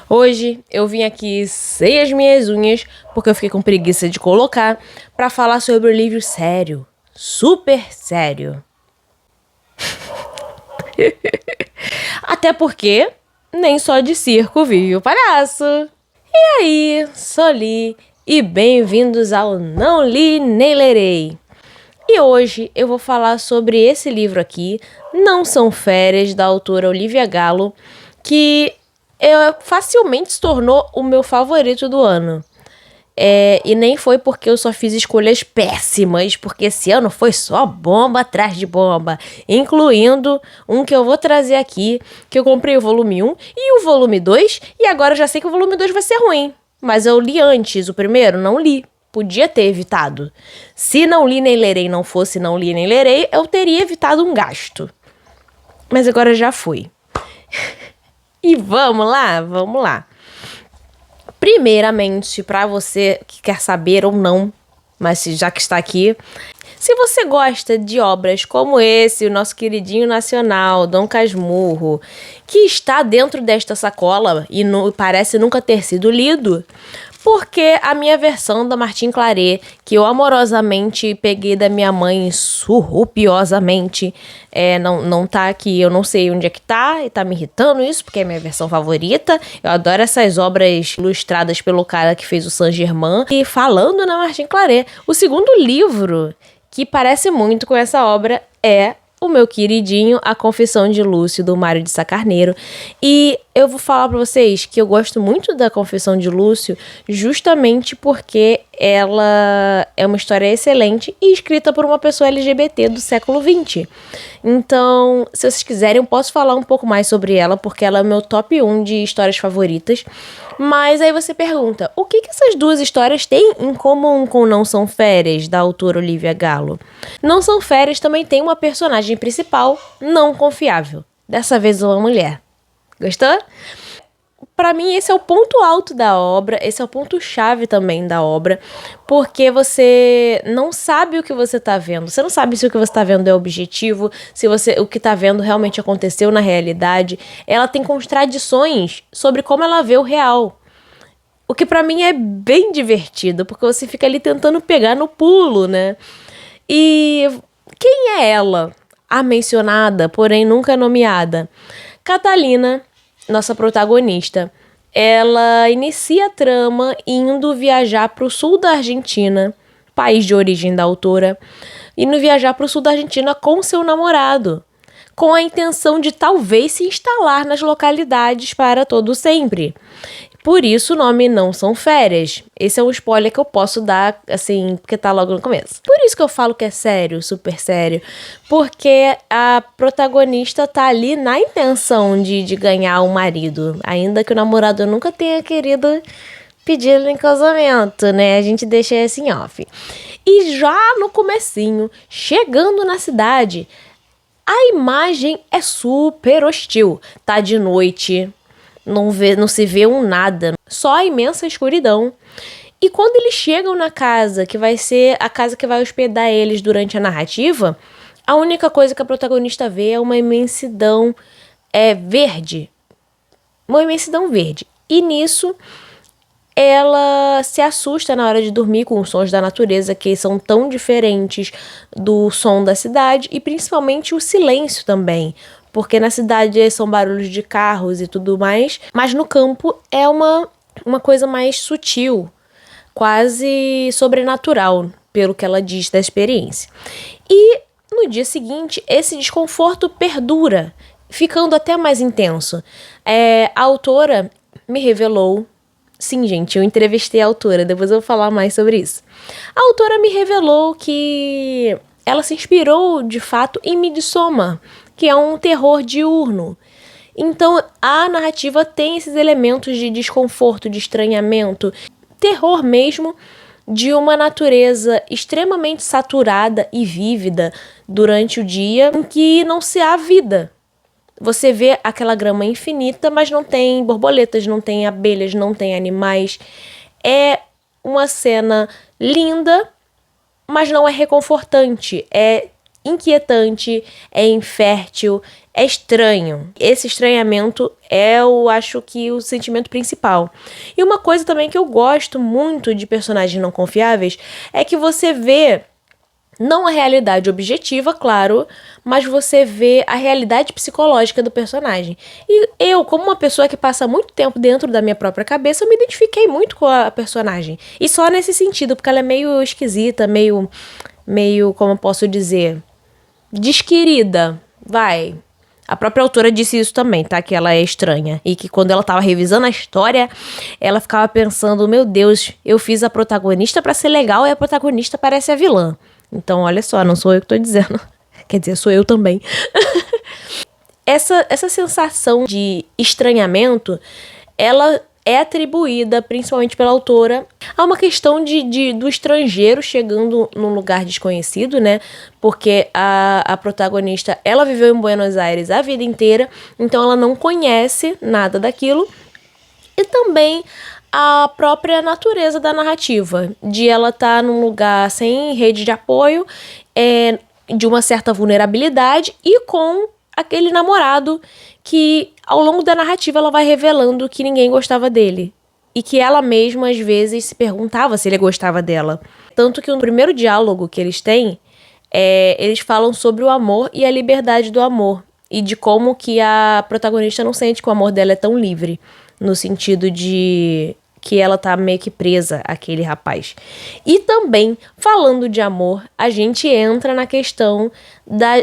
Hoje eu vim aqui sem as minhas unhas, porque eu fiquei com preguiça de colocar, pra falar sobre um livro sério, super sério. Até porque nem só de circo vive o palhaço. E aí, Soli, e bem-vindos ao Não Li Nem Lerei. E hoje eu vou falar sobre esse livro aqui, Não São Férias, da autora Olivia Gallo, que facilmente se tornou o meu favorito do ano. E nem foi porque eu só fiz escolhas péssimas, porque esse ano foi só bomba atrás de bomba, incluindo um que eu vou trazer aqui, que eu comprei o volume 1 e o volume 2, e agora eu já sei que o volume 2 vai ser ruim. Mas eu li antes, o primeiro não li. Podia ter evitado. Se Não Li Nem Lerei não fosse Não Li Nem Lerei, eu teria evitado um gasto. Mas agora já foi. E vamos lá. Primeiramente, para você que quer saber ou não, mas já que está aqui, se você gosta de obras como esse, o nosso queridinho nacional, Dom Casmurro, que está dentro desta sacola e parece nunca ter sido lido, porque a minha versão da Martin Claret, que eu amorosamente peguei da minha mãe surrupiosamente, não tá aqui, eu não sei onde é que tá, e tá me irritando isso, porque é a minha versão favorita. Eu adoro essas obras ilustradas pelo cara que fez o Saint-Germain. E falando na Martin Claret, o segundo livro que parece muito com essa obra é o meu queridinho A Confissão de Lúcio, do Mário de Sá Carneiro. E eu vou falar pra vocês que eu gosto muito da Confissão de Lúcio justamente porque ela é uma história excelente e escrita por uma pessoa LGBT do século XX. Então, se vocês quiserem, eu posso falar um pouco mais sobre ela, porque ela é o meu top 1 de histórias favoritas. Mas aí você pergunta, o que essas duas histórias têm em comum com Não São Férias, da autora Olivia Gallo? Não São Férias também tem uma personagem principal não confiável. Dessa vez uma mulher. Gostou? Pra mim, esse é o ponto alto da obra, esse é o ponto-chave também da obra, porque você não sabe o que você tá vendo. Você não sabe se o que você tá vendo é objetivo, se o que tá vendo realmente aconteceu na realidade. Ela tem contradições sobre como ela vê o real. O que pra mim é bem divertido, porque você fica ali tentando pegar no pulo, né? E quem é ela? A mencionada, porém nunca nomeada. Catalina, nossa protagonista, ela inicia a trama indo viajar para o sul da Argentina, país de origem da autora, indo viajar para o sul da Argentina com seu namorado, com a intenção de talvez se instalar nas localidades para todo sempre. Por isso o nome Não São Férias. Esse é um spoiler que eu posso dar, assim, porque tá logo no começo. Por isso que eu falo que é sério, super sério. Porque a protagonista tá ali na intenção de ganhar o marido. Ainda que o namorado nunca tenha querido pedi-lo em casamento, né? A gente deixa esse em off. E já no comecinho, chegando na cidade, a imagem é super hostil. Tá de noite, não se vê um nada, só a imensa escuridão. E quando eles chegam na casa, que vai ser a casa que vai hospedar eles durante a narrativa, a única coisa que a protagonista vê é uma imensidão verde. Uma imensidão verde. E nisso, ela se assusta na hora de dormir com os sons da natureza, que são tão diferentes do som da cidade, e principalmente o silêncio também. Porque na cidade são barulhos de carros e tudo mais, mas no campo é uma coisa mais sutil, quase sobrenatural, pelo que ela diz da experiência. E no dia seguinte, esse desconforto perdura, ficando até mais intenso. A autora me revelou... Sim, gente, eu entrevistei a autora, depois eu vou falar mais sobre isso. A autora me revelou que ela se inspirou, de fato, em Midsommar, que é um terror diurno. Então, a narrativa tem esses elementos de desconforto, de estranhamento, terror mesmo, de uma natureza extremamente saturada e vívida durante o dia, em que não se há vida. Você vê aquela grama infinita, mas não tem borboletas, não tem abelhas, não tem animais. É uma cena linda, mas não é reconfortante. É inquietante, é infértil, é estranho. Esse estranhamento é, eu acho que, o sentimento principal. E uma coisa também que eu gosto muito de personagens não confiáveis é que você vê não a realidade objetiva, claro, mas você vê a realidade psicológica do personagem. E eu, como uma pessoa que passa muito tempo dentro da minha própria cabeça, eu me identifiquei muito com a personagem. E só nesse sentido, porque ela é meio esquisita, meio, como eu posso dizer, desquerida, vai. A própria autora disse isso também, tá? Que ela é estranha. E que quando ela tava revisando a história, ela ficava pensando, meu Deus, eu fiz a protagonista pra ser legal e a protagonista parece a vilã. Então, olha só, não sou eu que tô dizendo. Quer dizer, sou eu também. Essa sensação de estranhamento, ela é atribuída, principalmente pela autora, a uma questão do estrangeiro chegando num lugar desconhecido, né? Porque a protagonista, ela viveu em Buenos Aires a vida inteira, então ela não conhece nada daquilo. E também a própria natureza da narrativa, de ela estar num lugar sem rede de apoio, de uma certa vulnerabilidade e com aquele namorado que, ao longo da narrativa, ela vai revelando que ninguém gostava dele. E que ela mesma, às vezes, se perguntava se ele gostava dela. Tanto que no primeiro diálogo que eles têm, eles falam sobre o amor e a liberdade do amor. E de como que a protagonista não sente que o amor dela é tão livre. No sentido de que ela tá meio que presa àquele rapaz. E também, falando de amor, a gente entra na questão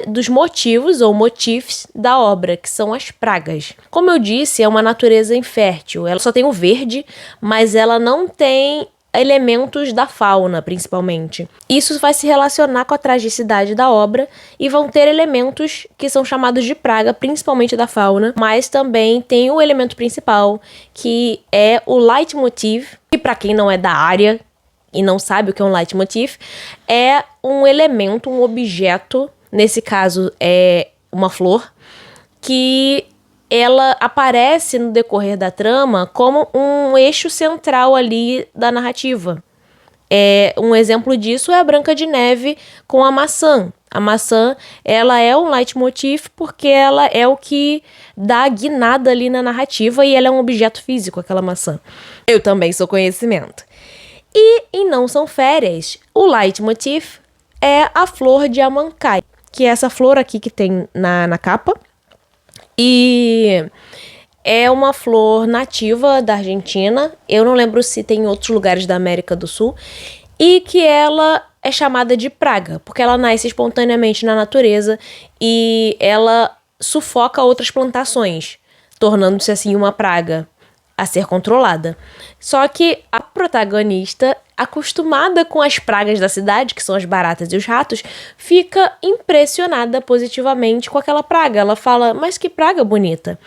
dos motivos ou motifs da obra, que são as pragas. Como eu disse, é uma natureza infértil. Ela só tem o verde, mas ela não tem elementos da fauna, principalmente. Isso vai se relacionar com a tragicidade da obra e vão ter elementos que são chamados de praga, principalmente da fauna, mas também tem o elemento principal, que é o leitmotiv, que para quem não é da área e não sabe o que é um leitmotiv, é um elemento, um objeto, nesse caso é uma flor, que ela aparece no decorrer da trama como um eixo central ali da narrativa. Um exemplo disso é a Branca de Neve com a maçã. A maçã, ela é um leitmotiv porque ela é o que dá a guinada ali na narrativa e ela é um objeto físico, aquela maçã. Eu também sou conhecimento. E em Não São Férias, o leitmotiv é a flor de Amancay, que é essa flor aqui que tem na capa. E é uma flor nativa da Argentina, eu não lembro se tem em outros lugares da América do Sul, e que ela é chamada de praga, porque ela nasce espontaneamente na natureza e ela sufoca outras plantações, tornando-se assim uma praga a ser controlada. Só que a protagonista, acostumada com as pragas da cidade, que são as baratas e os ratos, fica impressionada positivamente com aquela praga. Ela fala, mas que praga bonita.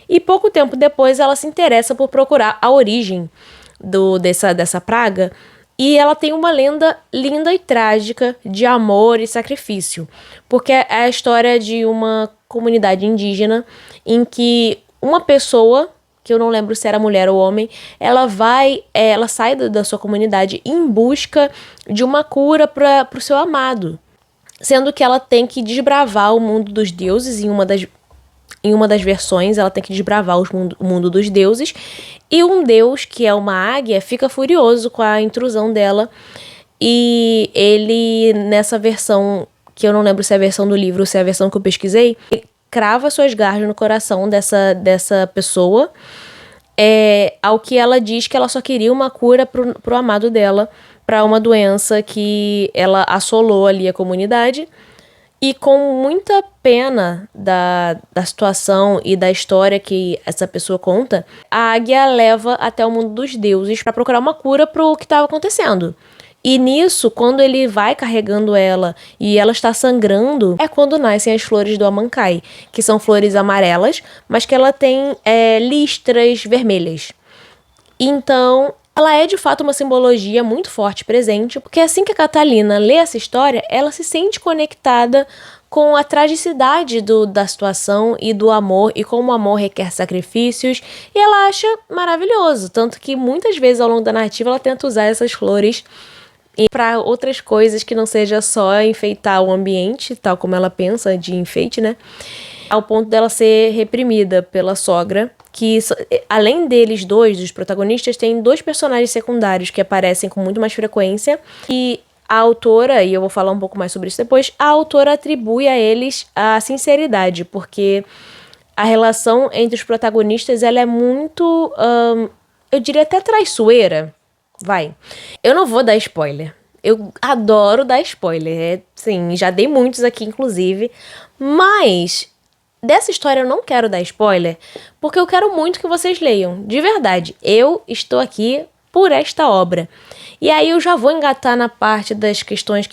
E pouco tempo depois ela se interessa por procurar a origem dessa praga. E ela tem uma lenda linda e trágica de amor e sacrifício. Porque é a história de uma comunidade indígena em que uma pessoa, que eu não lembro se era mulher ou homem, ela sai da sua comunidade em busca de uma cura para o seu amado. Sendo que ela tem que desbravar o mundo dos deuses, em uma das versões, ela tem que desbravar o mundo dos deuses. E um deus, que é uma águia, fica furioso com a intrusão dela. E ele, nessa versão, que eu não lembro se é a versão do livro ou se é a versão que eu pesquisei, crava suas garras no coração dessa pessoa, ao que ela diz que ela só queria uma cura pro amado dela, para uma doença que ela assolou ali a comunidade. E com muita pena da situação e da história que essa pessoa conta, a águia leva até o mundo dos deuses para procurar uma cura pro que estava acontecendo. E nisso, quando ele vai carregando ela e ela está sangrando, é quando nascem as flores do Amancay, que são flores amarelas, mas que ela tem listras vermelhas. Então, ela é de fato uma simbologia muito forte presente, porque assim que a Catalina lê essa história, ela se sente conectada com a tragicidade da situação e do amor, e como o amor requer sacrifícios, e ela acha maravilhoso, tanto que muitas vezes ao longo da narrativa ela tenta usar essas flores para outras coisas que não seja só enfeitar o ambiente, tal como ela pensa de enfeite, né? ao ponto dela ser reprimida pela sogra, que além deles dois, dos protagonistas, tem 2 personagens secundários que aparecem com muito mais frequência, e a autora, e eu vou falar um pouco mais sobre isso depois, a autora atribui a eles a sinceridade, porque a relação entre os protagonistas, ela é muito, eu diria até traiçoeira. Vai. Eu não vou dar spoiler. Eu adoro dar spoiler. Sim, já dei muitos aqui, inclusive. Mas dessa história eu não quero dar spoiler, porque eu quero muito que vocês leiam. De verdade, eu estou aqui por esta obra. E aí eu já vou engatar na parte das questões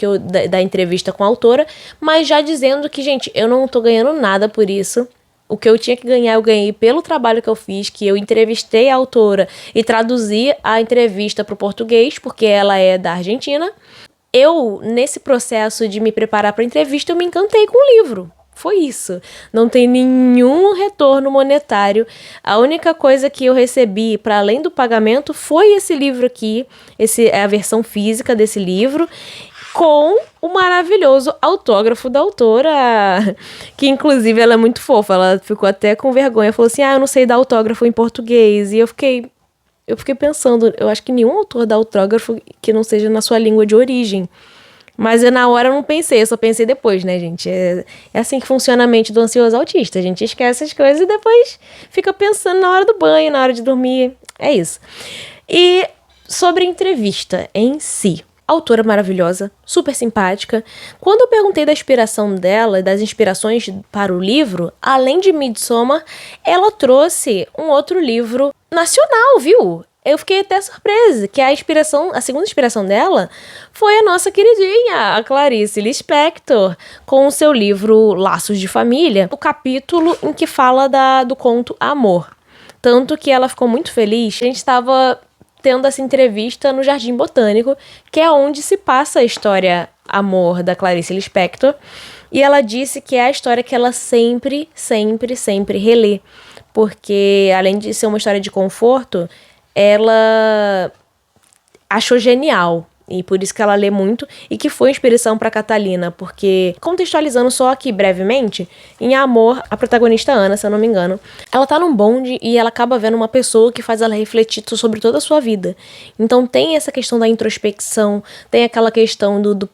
da entrevista com a autora, mas já dizendo que, gente, eu não tô ganhando nada por isso. O que eu tinha que ganhar, eu ganhei pelo trabalho que eu fiz, que eu entrevistei a autora e traduzi a entrevista para o português, porque ela é da Argentina. Eu, nesse processo de me preparar para a entrevista, eu me encantei com o livro. Foi isso. Não tem nenhum retorno monetário. A única coisa que eu recebi, para além do pagamento, foi esse livro aqui. É a versão física desse livro, com o maravilhoso autógrafo da autora, que inclusive ela é muito fofa, ela ficou até com vergonha, falou assim, eu não sei dar autógrafo em português, e eu fiquei pensando, eu acho que nenhum autor dá autógrafo que não seja na sua língua de origem, mas eu na hora não pensei, eu só pensei depois, né, gente, é assim que funciona a mente do ansioso autista, a gente esquece as coisas e depois fica pensando na hora do banho, na hora de dormir, é isso. E sobre a entrevista em si, autora maravilhosa, super simpática. Quando eu perguntei da inspiração dela, das inspirações para o livro, além de Midsommar, ela trouxe um outro livro nacional, viu? Eu fiquei até surpresa, que a segunda inspiração dela foi a nossa queridinha, a Clarice Lispector, com o seu livro Laços de Família, o capítulo em que fala do conto Amor. Tanto que ela ficou muito feliz. A gente estava tendo essa entrevista no Jardim Botânico, que é onde se passa a história Amor da Clarice Lispector, e ela disse que é a história que ela sempre, sempre, sempre relê, porque além de ser uma história de conforto, ela achou genial, e por isso que ela lê muito, e que foi inspiração para Catalina, porque, contextualizando só aqui brevemente, em Amor, a protagonista Ana, se eu não me engano, ela tá num bonde e ela acaba vendo uma pessoa que faz ela refletir sobre toda a sua vida. Então tem essa questão da introspecção, tem aquela questão do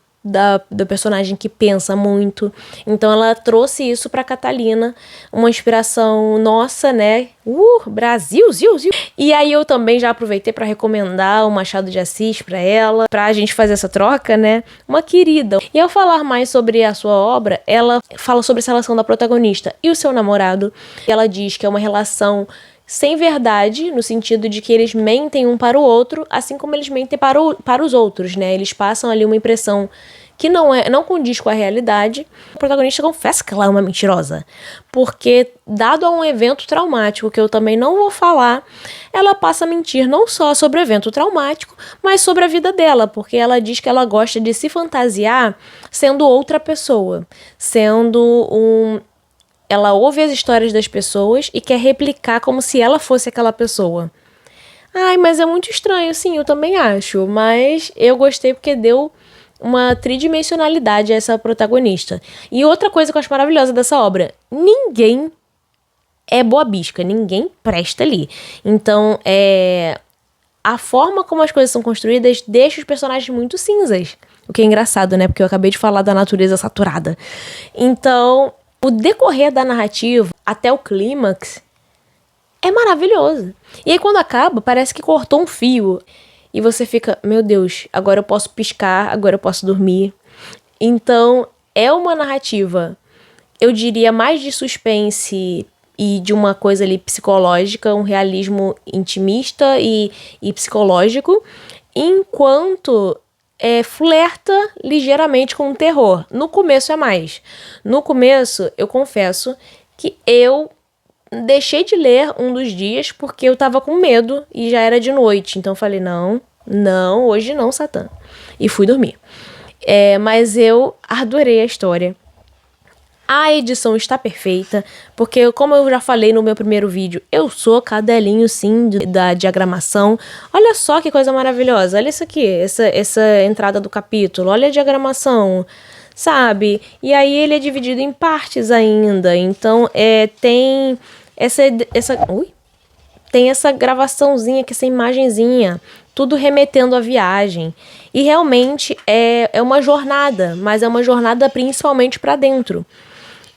personagem que pensa muito. Então ela trouxe isso pra Catalina, uma inspiração nossa, né? Brasil, ziu, ziu. E aí eu também já aproveitei pra recomendar o Machado de Assis pra ela, pra gente fazer essa troca, né? Uma querida. E ao falar mais sobre a sua obra, ela fala sobre essa relação da protagonista e o seu namorado. Ela diz que é uma relação sem verdade, no sentido de que eles mentem um para o outro, assim como eles mentem para os outros, né? Eles passam ali uma impressão que não condiz com a realidade. O protagonista confessa que ela é uma mentirosa, porque, dado a um evento traumático, que eu também não vou falar, ela passa a mentir não só sobre o evento traumático, mas sobre a vida dela, porque ela diz que ela gosta de se fantasiar sendo outra pessoa, ela ouve as histórias das pessoas e quer replicar como se ela fosse aquela pessoa. Ai, mas é muito estranho, sim, eu também acho. Mas eu gostei porque deu uma tridimensionalidade a essa protagonista. E outra coisa que eu acho maravilhosa dessa obra, ninguém é boa bisca, ninguém presta ali. Então, a forma como as coisas são construídas deixa os personagens muito cinzas. O que é engraçado, né? Porque eu acabei de falar da natureza saturada. Então, o decorrer da narrativa até o clímax é maravilhoso. E aí quando acaba, parece que cortou um fio. E você fica, meu Deus, agora eu posso piscar, agora eu posso dormir. Então, é uma narrativa, eu diria, mais de suspense e de uma coisa ali psicológica, um realismo intimista e psicológico, enquanto flerta ligeiramente com o terror. No começo é mais. No começo, eu confesso que eu deixei de ler um dos dias porque eu tava com medo e já era de noite. Então eu falei, não, hoje não, Satã. E fui dormir. Mas eu adorei a história. A edição está perfeita, porque como eu já falei no meu primeiro vídeo, eu sou cadelinho sim da diagramação. Olha só que coisa maravilhosa, olha isso aqui, essa entrada do capítulo, olha a diagramação. sabe? E aí ele é dividido em partes ainda. Então, tem tem essa gravaçãozinha, aqui, essa imagenzinha, tudo remetendo à viagem. E realmente é uma jornada, mas é uma jornada principalmente para dentro.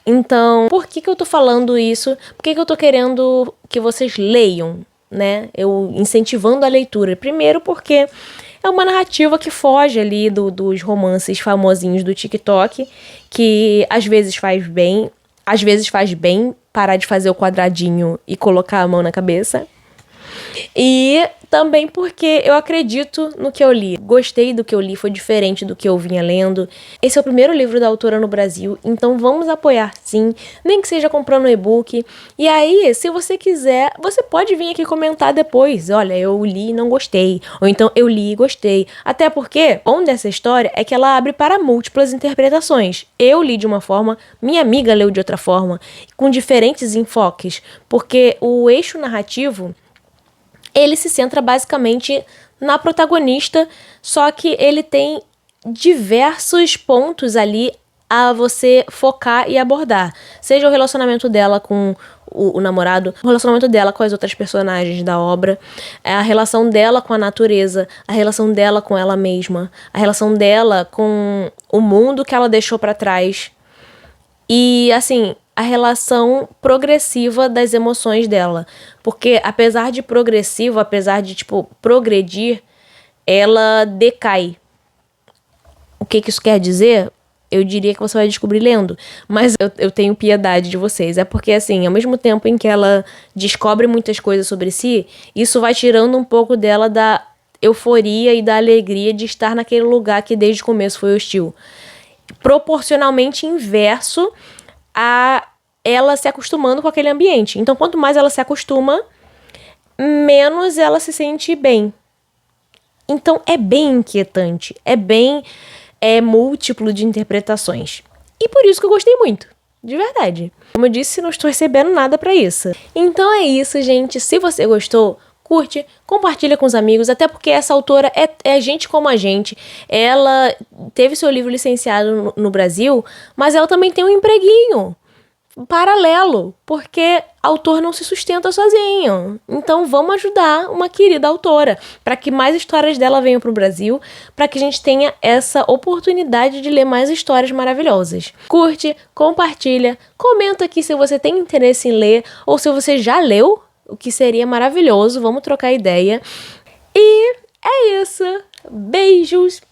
Então, por que eu tô falando isso? Por que eu tô querendo que vocês leiam, né? Eu incentivando a leitura. Primeiro porque é uma narrativa que foge ali dos romances famosinhos do TikTok, que às vezes faz bem parar de fazer o quadradinho e colocar a mão na cabeça. E também porque eu acredito no que eu li. Gostei do que eu li, foi diferente do que eu vinha lendo. Esse é o primeiro livro da autora no Brasil, então vamos apoiar sim, nem que seja comprando um e-book. E aí, se você quiser, você pode vir aqui comentar depois. Olha, eu li e não gostei. Ou então, eu li e gostei. Até porque, o bom dessa história é que ela abre para múltiplas interpretações. Eu li de uma forma, minha amiga leu de outra forma, com diferentes enfoques. Porque o eixo narrativo, ele se centra basicamente na protagonista, só que ele tem diversos pontos ali a você focar e abordar. Seja o relacionamento dela com o namorado, o relacionamento dela com as outras personagens da obra, a relação dela com a natureza, a relação dela com ela mesma, a relação dela com o mundo que ela deixou pra trás. E, assim, a relação progressiva das emoções dela. Porque, apesar de progressivo, apesar de, progredir, ela decai. O que isso quer dizer? Eu diria que você vai descobrir lendo. Mas eu tenho piedade de vocês. É porque, assim, ao mesmo tempo em que ela descobre muitas coisas sobre si, isso vai tirando um pouco dela da euforia e da alegria de estar naquele lugar que desde o começo foi hostil. Proporcionalmente inverso a ela se acostumando com aquele ambiente. Então, quanto mais ela se acostuma, menos ela se sente bem. Então, é bem inquietante. É múltiplo de interpretações. E por isso que eu gostei muito. De verdade. Como eu disse, não estou recebendo nada pra isso. Então é isso, gente. Se você gostou, curte, compartilha com os amigos, até porque essa autora é gente como a gente. Ela teve seu livro licenciado no Brasil, mas ela também tem um empreguinho paralelo, porque autor não se sustenta sozinho. Então vamos ajudar uma querida autora, para que mais histórias dela venham para o Brasil, para que a gente tenha essa oportunidade de ler mais histórias maravilhosas. Curte, compartilha, comenta aqui se você tem interesse em ler, ou se você já leu, o que seria maravilhoso. Vamos trocar ideia. E é isso. Beijos!